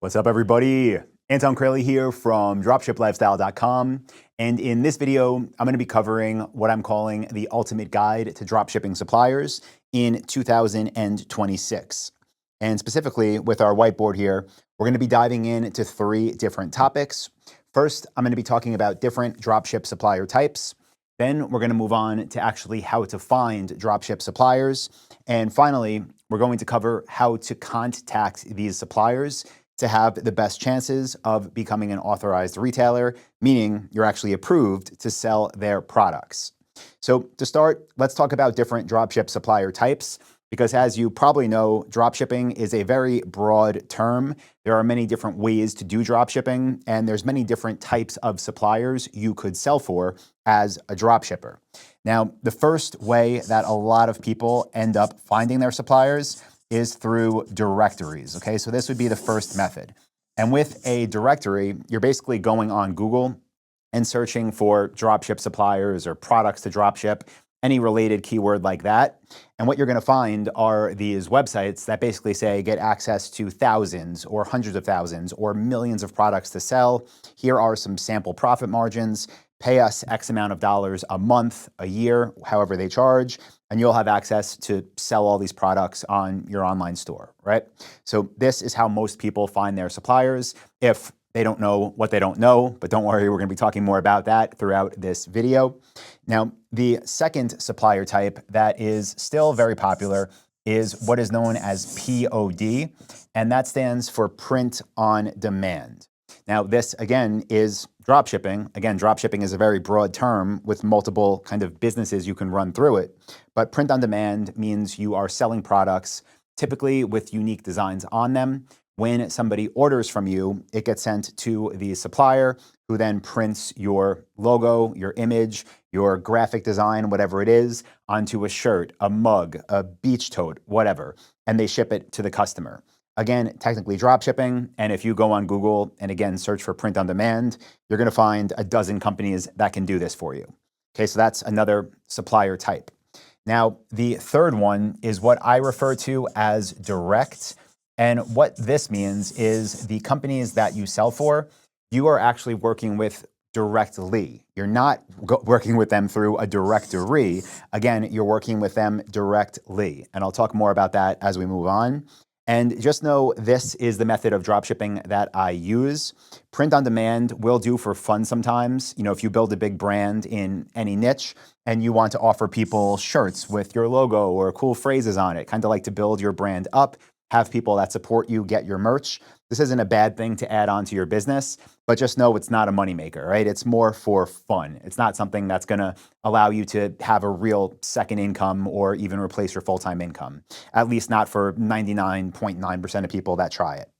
What's up, everybody? Anton Kraly here from dropshiplifestyle.com. And in this video, I'm going to be covering what I'm calling the ultimate guide to dropshipping suppliers in 2026. And specifically with our whiteboard here, we're going to be diving into 3 different topics. First, I'm going to be talking about different dropship supplier types. Then we're going to move on to actually how to find dropship suppliers. And finally, we're going to cover how to contact these suppliers to have the best chances of becoming an authorized retailer, meaning you're actually approved to sell their products. So to start, let's talk about different dropship supplier types, because as you probably know, dropshipping is a very broad term. There are many different ways to do dropshipping, and there's many different types of suppliers you could sell for as a dropshipper. Now, the first way that a lot of people end up finding their suppliers is through directories, okay? So this would be the first method. And with a directory, you're basically going on Google and searching for dropship suppliers or products to dropship, any related keyword like that. And what you're gonna find are these websites that basically say get access to thousands or hundreds of thousands or millions of products to sell. Here are some sample profit margins. Pay us X amount of dollars a month, a year, however they charge, and you'll have access to sell all these products on your online store, right? So this is how most people find their suppliers if they don't know what they don't know, but don't worry, we're gonna be talking more about that throughout this video. Now, the second supplier type that is still very popular is what is known as POD, and that stands for print on demand. Now, this again is dropshipping. Again, dropshipping is a very broad term with multiple kind of businesses you can run through it. But print on demand means you are selling products typically with unique designs on them. When somebody orders from you, it gets sent to the supplier who then prints your logo, your image, your graphic design, whatever it is, onto a shirt, a mug, a beach tote, whatever, and they ship it to the customer. Again, technically drop shipping, and if you go on Google and again search for print on demand, you're gonna find a dozen companies that can do this for you. Okay, so that's another supplier type. Now, the third one is what I refer to as direct, and what this means is the companies that you sell for, you are actually working with directly. You're not working with them through a directory. Again, you're working with them directly, and I'll talk more about that as we move on. And just know this is the method of dropshipping that I use. Print on demand will do for fun sometimes. You know, if you build a big brand in any niche and you want to offer people shirts with your logo or cool phrases on it, kind of like to build your brand up, have people that support you get your merch. This isn't a bad thing to add on to your business, but just know it's not a moneymaker, right? It's more for fun. It's not something that's gonna allow you to have a real second income or even replace your full-time income, at least not for 99.9% of people that try it.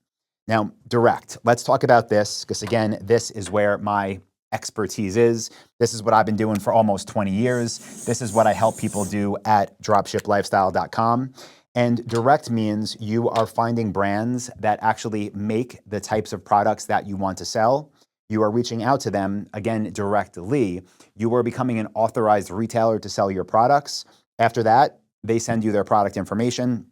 Now, direct, let's talk about this, because again, this is where my expertise is. This is what I've been doing for almost 20 years. This is what I help people do at dropshiplifestyle.com. And direct means you are finding brands that actually make the types of products that you want to sell. You are reaching out to them, again, directly. You are becoming an authorized retailer to sell your products. After that, they send you their product information.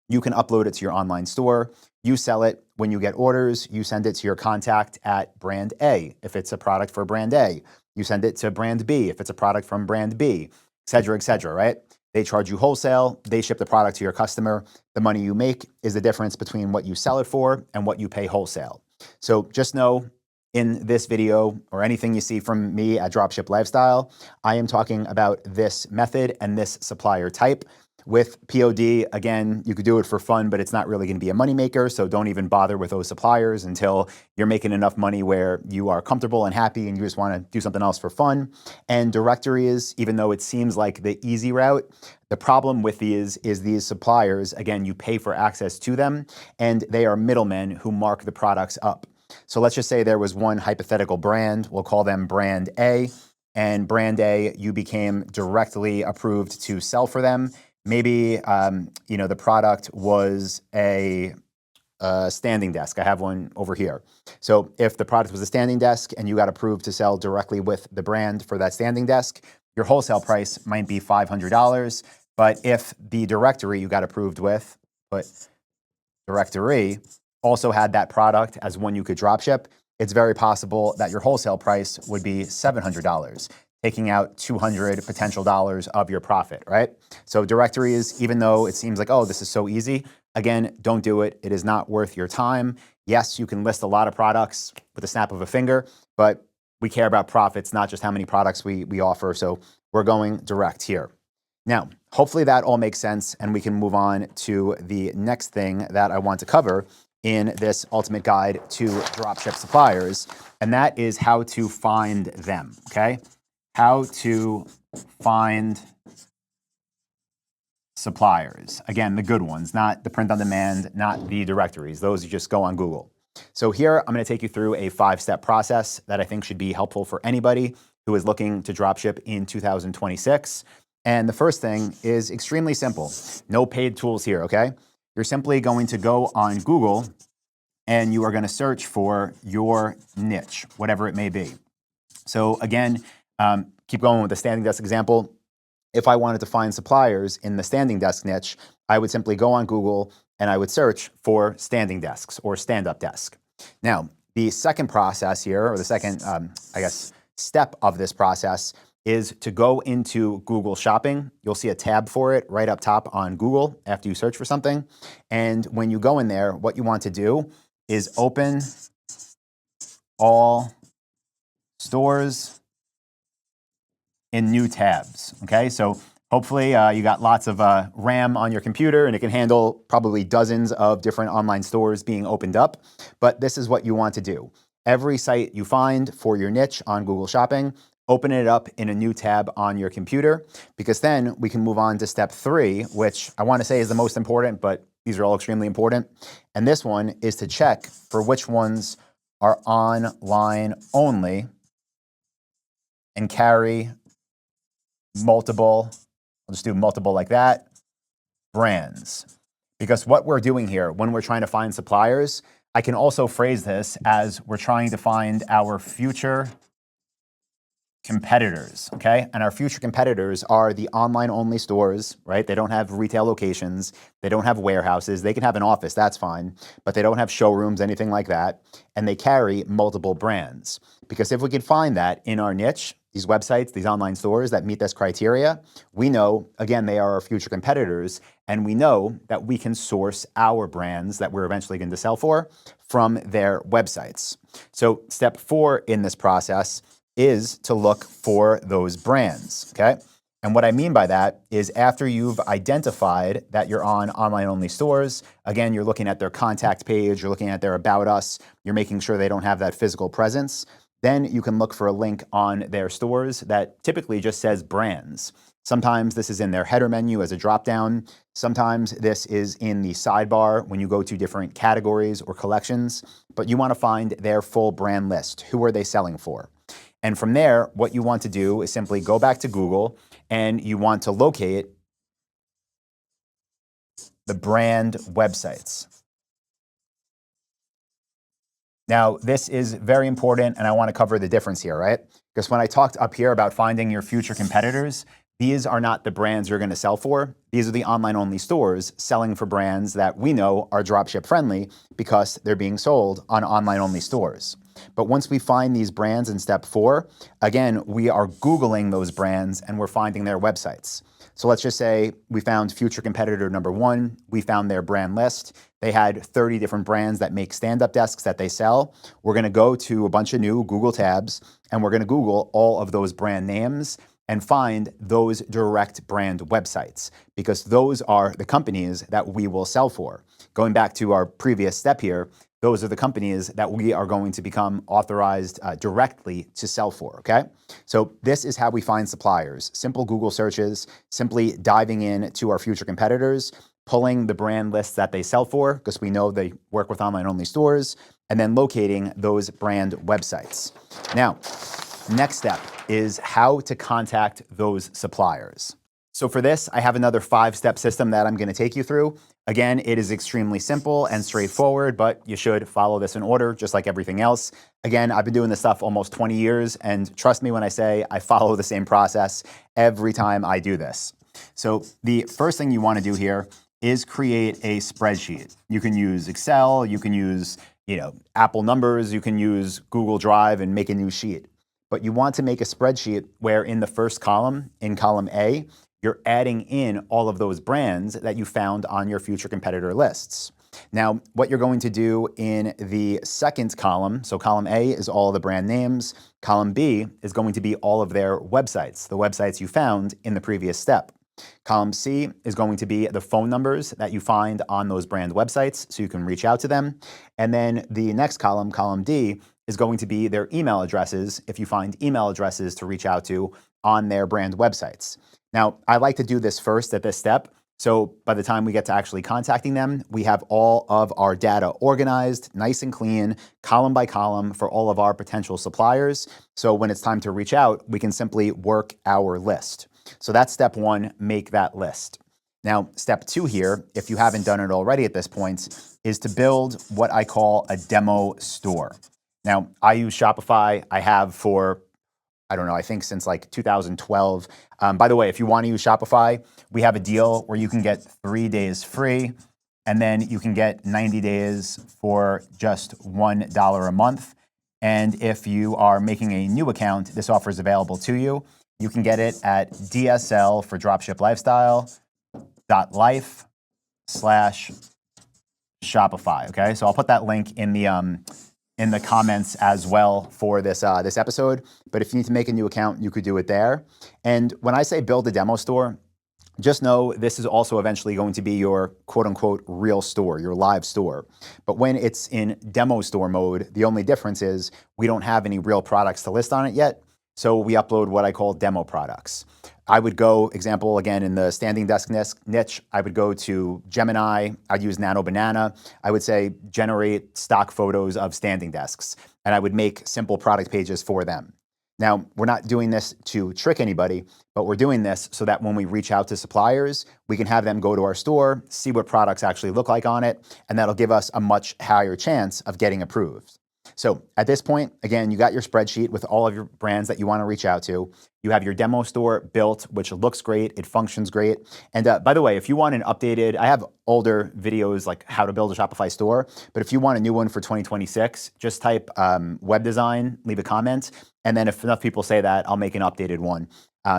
You can upload it to your online store. You sell it. When you get orders, you send it to your contact at brand A. If it's a product for brand A, you send it to brand B. If it's a product from brand B, et cetera, right? They charge you wholesale, they ship the product to your customer. The money you make is the difference between what you sell it for and what you pay wholesale. So just know in this video or anything you see from me at Dropship Lifestyle, I am talking about this method and this supplier type. With POD, again, you could do it for fun, but it's not really going to be a moneymaker, so don't even bother with those suppliers until you're making enough money where you are comfortable and happy and you just want to do something else for fun. And directories, even though it seems like the easy route, the problem with these is these suppliers, again, you pay for access to them, and they are middlemen who mark the products up. So let's just say there was one hypothetical brand, we'll call them brand A, and brand A, you became directly approved to sell for them. Maybe the product was a standing desk. I have one over here. So if the product was a standing desk and you got approved to sell directly with the brand for that standing desk, your wholesale price might be $500. But if the directory you got approved with, but directory, also had that product as one you could dropship, it's very possible that your wholesale price would be $700, taking out $200 potential dollars of your profit, right? So directories, even though it seems like, oh, this is so easy, again, don't do it. It is not worth your time. Yes, you can list a lot of products with a snap of a finger, but we care about profits, not just how many products we offer. So we're going direct here. Now, hopefully that all makes sense, and we can move on to the next thing that I want to cover in this ultimate guide to dropship suppliers, and that is how to find them, okay? How to find suppliers. Again, the good ones, not the print on demand, not the directories. Those you just go on Google. So here, I'm going to take you through a 5-step process that I think should be helpful for anybody who is looking to dropship in 2026. And the first thing is extremely simple. No paid tools here, okay? You're simply going to go on Google and you are going to search for your niche, whatever it may be. So again, keep going with the standing desk example. If I wanted to find suppliers in the standing desk niche, I would simply go on Google and I would search for standing desks or stand-up desk. Now, the second process here, or the second, step of this process is to go into Google Shopping. You'll see a tab for it right up top on Google after you search for something. And when you go in there, what you want to do is open all stores in new tabs, okay? So hopefully you got lots of RAM on your computer and it can handle probably dozens of different online stores being opened up, but this is what you want to do. Every site you find for your niche on Google Shopping, open it up in a new tab on your computer, because then we can move on to step 3, which I want to say is the most important, but these are all extremely important. And this one is to check for which ones are online only and carry multiple, I'll just do multiple like that, brands. Because what we're doing here when we're trying to find suppliers, I can also phrase this as we're trying to find our future competitors, okay? And our future competitors are the online-only stores, right? They don't have retail locations. They don't have warehouses. They can have an office, that's fine, but they don't have showrooms, anything like that. And they carry multiple brands. Because if we can find that in our niche, these websites, these online stores that meet this criteria, we know, again, they are our future competitors, and we know that we can source our brands that we're eventually going to sell for from their websites. So step 4 in this process is to look for those brands, okay? And what I mean by that is after you've identified that you're on online-only stores, again, you're looking at their contact page, you're looking at their About Us, you're making sure they don't have that physical presence, then you can look for a link on their stores that typically just says brands. Sometimes this is in their header menu as a dropdown. Sometimes this is in the sidebar when you go to different categories or collections, but you want to find their full brand list. Who are they selling for? And from there, what you want to do is simply go back to Google and you want to locate the brand websites. Now, this is very important, and I want to cover the difference here, right? Because when I talked up here about finding your future competitors, these are not the brands you're going to sell for. These are the online-only stores selling for brands that we know are dropship friendly because they're being sold on online-only stores. But once we find these brands in step 4, again, we are Googling those brands and we're finding their websites. So let's just say we found future competitor number 1. We found their brand list. They had 30 different brands that make stand-up desks that they sell. We're going to go to a bunch of new Google tabs and we're going to Google all of those brand names and find those direct brand websites, because those are the companies that we will sell for. Going back to our previous step here, those are the companies that we are going to become authorized directly to sell for, okay? So this is how we find suppliers. Simple Google searches, simply diving in to our future competitors, pulling the brand lists that they sell for, because we know they work with online-only stores, and then locating those brand websites. Now, next step is how to contact those suppliers. So for this, I have another 5-step system that I'm going to take you through. Again, it is extremely simple and straightforward, but you should follow this in order, just like everything else. Again, I've been doing this stuff almost 20 years, and trust me when I say I follow the same process every time I do this. So the first thing you want to do here is create a spreadsheet. You can use Excel, you can use, Apple numbers, you can use Google Drive and make a new sheet. But you want to make a spreadsheet where in the first column, in column A, you're adding in all of those brands that you found on your future competitor lists. Now, what you're going to do in the second column, so column A is all the brand names, column B is going to be all of their websites, the websites you found in the previous step. Column C is going to be the phone numbers that you find on those brand websites so you can reach out to them. And then the next column, column D, is going to be their email addresses if you find email addresses to reach out to on their brand websites. Now, I like to do this first at this step. So by the time we get to actually contacting them, we have all of our data organized, nice and clean, column by column for all of our potential suppliers. So when it's time to reach out, we can simply work our list. So that's step one, make that list. Now, step two here, if you haven't done it already at this point, is to build what I call a demo store. Now, I use Shopify. I have for I think since like 2012. By the way, if you want to use Shopify, we have a deal where you can get 3 days free, and then you can get 90 days for just $1 a month. And if you are making a new account, this offer is available to you. You can get it at DSL for Dropship Lifestyle.life/Shopify. Okay, so I'll put that link in the comments as well for this episode. But if you need to make a new account, you could do it there. And when I say build a demo store, just know this is also eventually going to be your quote unquote real store, your live store. But when it's in demo store mode, the only difference is we don't have any real products to list on it yet. So we upload what I call demo products. I would go, example, again, in the standing desk niche, I would go to Gemini, I'd use Nano Banana. I would say generate stock photos of standing desks, and I would make simple product pages for them. Now, we're not doing this to trick anybody, but we're doing this so that when we reach out to suppliers, we can have them go to our store, see what products actually look like on it, and that'll give us a much higher chance of getting approved. So at this point, again, you got your spreadsheet with all of your brands that you want to reach out to. You have your demo store built, which looks great. It functions great. And by the way, if you want an updated, I have older videos like how to build a Shopify store, but if you want a new one for 2026, just type web design, leave a comment. And then if enough people say that, I'll make an updated one.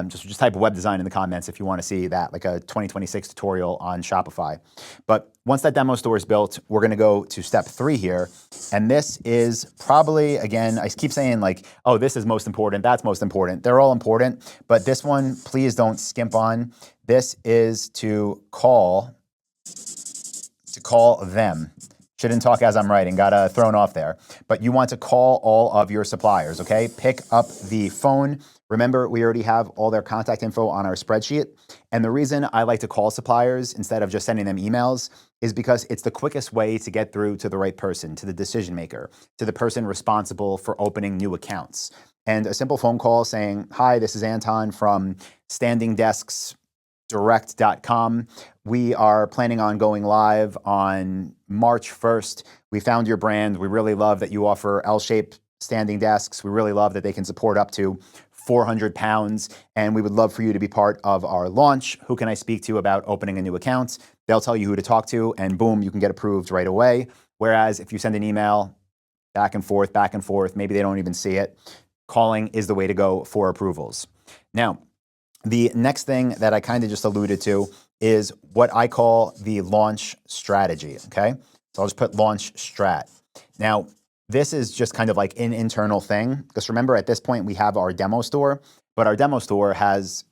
Just type web design in the comments if you want to see that, like a 2026 tutorial on Shopify. But once that demo store is built, we're going to go to step 3 here. And this is probably, again, I keep saying like, oh, this is most important, that's most important. They're all important, but this one, please don't skimp on. This is to call them. Shouldn't talk as I'm writing, got thrown off there. But you want to call all of your suppliers, okay? Pick up the phone. Remember, we already have all their contact info on our spreadsheet. And the reason I like to call suppliers instead of just sending them emails is because it's the quickest way to get through to the right person, to the decision maker, to the person responsible for opening new accounts. And a simple phone call saying, hi, this is Anton from standingdesksdirect.com. We are planning on going live on March 1st. We found your brand. We really love that you offer L-shaped standing desks. We really love that they can support up to 400 pounds, and we would love for you to be part of our launch. Who can I speak to about opening a new account? They'll tell you who to talk to, and boom, you can get approved right away. Whereas if you send an email back and forth, maybe they don't even see it, calling is the way to go for approvals. Now, the next thing that I kind of just alluded to is what I call the launch strategy, okay? So I'll just put launch strat. Now, this is just kind of like an internal thing, because remember at this point we have our demo store, but our demo store has,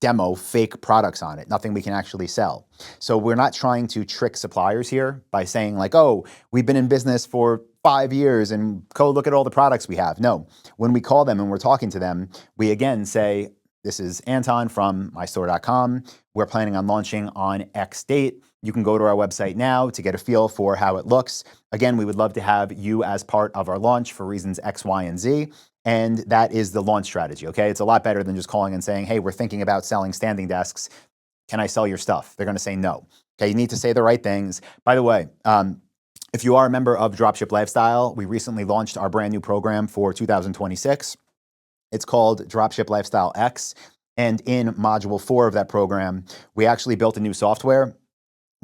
demo fake products on it, nothing we can actually sell. So we're not trying to trick suppliers here by saying like, oh, we've been in business for 5 years and go look at all the products we have. No, when we call them and we're talking to them, we again say, this is Anton from mystore.com. We're planning on launching on X date. You can go to our website now to get a feel for how it looks. Again, we would love to have you as part of our launch for reasons X, Y, and Z. And that is the launch strategy, okay? It's a lot better than just calling and saying, hey, we're thinking about selling standing desks. Can I sell your stuff? They're gonna say no. Okay, you need to say the right things. By the way, if you are a member of Dropship Lifestyle, we recently launched our brand new program for 2026. It's called Dropship Lifestyle X. And in module 4 of that program, we actually built a new software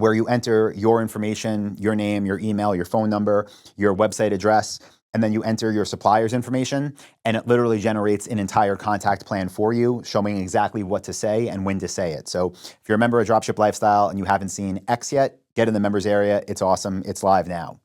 where you enter your information, your name, your email, your phone number, your website address, and then you enter your supplier's information, and it literally generates an entire contact plan for you, showing exactly what to say and when to say it. So if you're a member of Dropship Lifestyle and you haven't seen X yet, get in the members area. It's awesome. It's live now.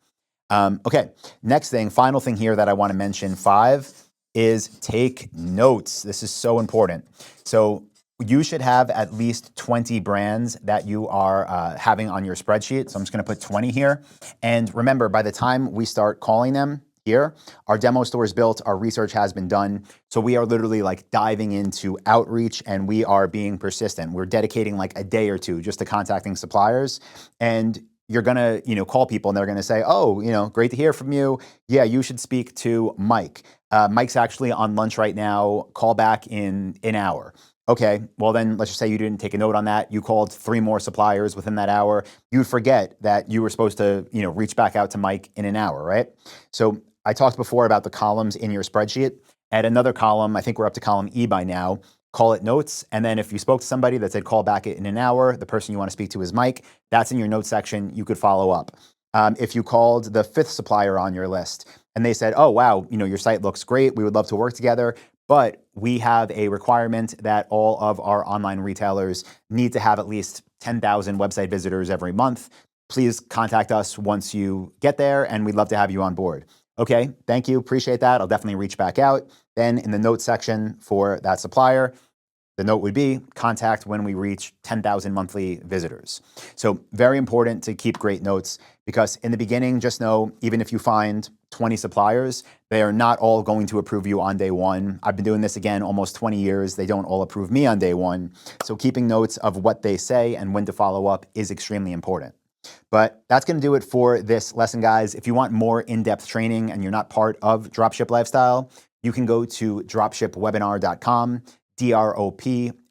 Okay, next thing, final thing here that I want to mention, 5, is take notes. This is so important. So you should have at least 20 brands that you are having on your spreadsheet. So I'm just going to put 20 here. And remember, by the time we start calling them here, our demo store is built, our research has been done. So we are literally like diving into outreach, and we are being persistent. We're dedicating like a day or two just to contacting suppliers. And you're gonna, call people and they're gonna say, oh, great to hear from you. Yeah, you should speak to Mike. Mike's actually on lunch right now. Call back in an hour. Okay, well then let's just say you didn't take a note on that. You called 3 more suppliers within that hour. You'd forget that you were supposed to, reach back out to Mike in an hour, right? So I talked before about the columns in your spreadsheet. Add another column, I think we're up to column E by now, call it notes. And then if you spoke to somebody that said call back in an hour, the person you want to speak to is Mike, that's in your notes section. You could follow up. If you called the 5th supplier on your list and they said, oh, wow, your site looks great. We would love to work together, but we have a requirement that all of our online retailers need to have at least 10,000 website visitors every month. Please contact us once you get there, and we'd love to have you on board. Okay, thank you, appreciate that. I'll definitely reach back out. Then in the notes section for that supplier, the note would be contact when we reach 10,000 monthly visitors. So very important to keep great notes, because in the beginning, just know, even if you find 20 suppliers, they are not all going to approve you on day one. I've been doing this again almost 20 years. They don't all approve me on day one. So keeping notes of what they say and when to follow up is extremely important. But that's going to do it for this lesson, guys. If you want more in-depth training and you're not part of Dropship Lifestyle, you can go to dropshipwebinar.com, DROPSHIP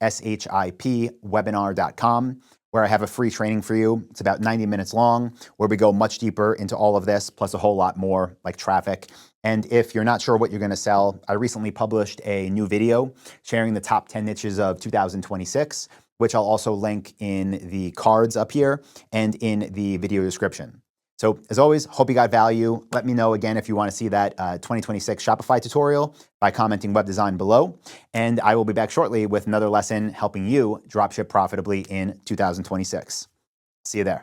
webinar.com, where I have a free training for you. It's about 90 minutes long, where we go much deeper into all of this, plus a whole lot more like traffic. And if you're not sure what you're going to sell, I recently published a new video sharing the top 10 niches of 2026, which I'll also link in the cards up here and in the video description. So as always, hope you got value. Let me know again if you want to see that 2026 Shopify tutorial by commenting web design below. And I will be back shortly with another lesson helping you dropship profitably in 2026. See you there.